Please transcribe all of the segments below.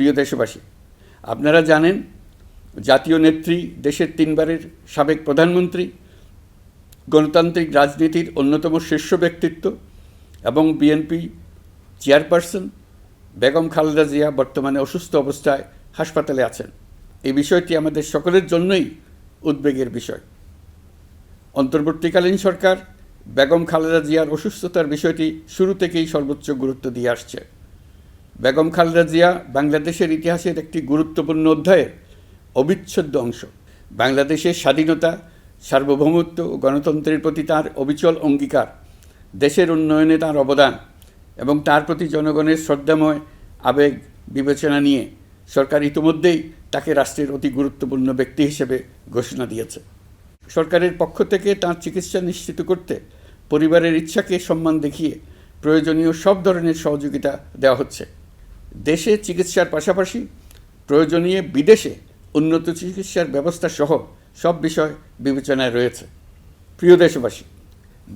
প্রিয় দেশবাসী, আপনারা জানেন জাতীয় নেত্রী, দেশের 3 বারের সাবেক প্রধানমন্ত্রী, গণতান্ত্রিক রাজনীতির অন্যতম শীর্ষ ব্যক্তিত্ব এবং বিএনপি চেয়ারপারসন বেগম খালেদা জিয়া বর্তমানে অসুস্থ অবস্থায় হাসপাতালে আছেন। এই বিষয়টি আমাদের সকলের জন্যই উদ্বেগের বিষয়। অন্তর্বর্তীকালীন সরকার বেগম খালেদা জিয়ার অসুস্থতার বিষয়টি শুরু থেকেই সর্বোচ্চ গুরুত্ব দিয়ে আসছে। বেগম খালেদা জিয়া বাংলাদেশের ইতিহাসের একটি গুরুত্বপূর্ণ অধ্যায়ের অবিচ্ছেদ্য অংশ। বাংলাদেশের স্বাধীনতা, সার্বভৌমত্ব ও গণতন্ত্রের প্রতি তাঁর অবিচল অঙ্গীকার, দেশের উন্নয়নে তাঁর অবদান এবং তার প্রতি জনগণের শ্রদ্ধাময় আবেগ বিবেচনা নিয়ে সরকার ইতিমধ্যেই তাকে রাষ্ট্রের অতি গুরুত্বপূর্ণ ব্যক্তি হিসেবে ঘোষণা দিয়েছে। সরকারের পক্ষ থেকে তাঁর চিকিৎসা নিশ্চিত করতে পরিবারের ইচ্ছাকে সম্মান দেখিয়ে প্রয়োজনীয় সব ধরনের সহযোগিতা দেওয়া হচ্ছে। দেশে চিকিৎসার পাশাপাশি প্রয়োজনীয় বিদেশে উন্নত চিকিৎসার ব্যবস্থা সহ সব বিষয় বিবেচনায় রয়েছে। প্রিয় দেশবাসী,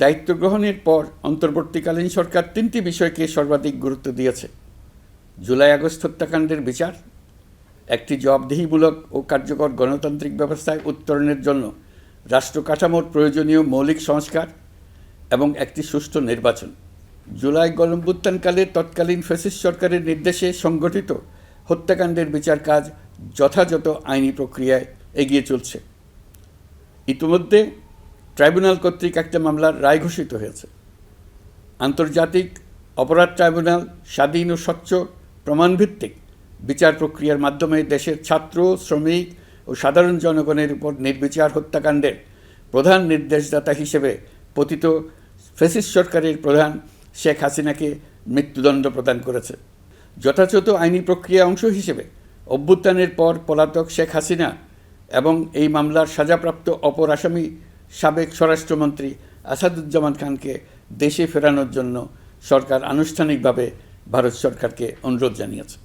দায়িত্ব গ্রহণের পর অন্তর্বর্তীকালীন সরকার 3টি বিষয়কে সর্বাধিক গুরুত্ব দিয়েছে: জুলাই আগস্ট হত্যাকাণ্ডের বিচার, একটি জবাবদিহিমূলক ও কার্যকর গণতান্ত্রিক ব্যবস্থায় উত্তরণের জন্য রাষ্ট্র কাঠামোর প্রয়োজনীয় মৌলিক সংস্কার এবং একটি সুষ্ঠু নির্বাচন। জুলাই গণঅভ্যুত্থানকালে তৎকালীন ফ্যাসিস্ট সরকারের নির্দেশে সংগঠিত হত্যাকাণ্ডের বিচার কাজ যথাযথ আইনি প্রক্রিয়ায় এগিয়ে চলছে। ইতিমধ্যে ট্রাইব্যুনাল কর্তৃক একটা মামলার রায় ঘোষিত হয়েছে। আন্তর্জাতিক অপরাধ ট্রাইব্যুনাল স্বাধীন ও স্বচ্ছ প্রমাণভিত্তিক বিচার প্রক্রিয়ার মাধ্যমে দেশের ছাত্র, শ্রমিক ও সাধারণ জনগণের উপর নির্বিচার হত্যাকাণ্ডের প্রধান নির্দেশদাতা হিসেবে পতিত ফ্যাসিস্ট সরকারের প্রধান শেখ হাসিনাকে মৃত্যুদণ্ড প্রদান করেছে। যথাযথ আইনি প্রক্রিয়া অংশ হিসেবে অভ্যুত্থানের পর পলাতক শেখ হাসিনা এবং এই মামলার সাজাপ্রাপ্ত অপর আসামি সাবেক স্বরাষ্ট্রমন্ত্রী আসাদুজ্জামান খানকে দেশে ফেরানোর জন্য সরকার আনুষ্ঠানিকভাবে ভারত সরকারকে অনুরোধ জানিয়েছে।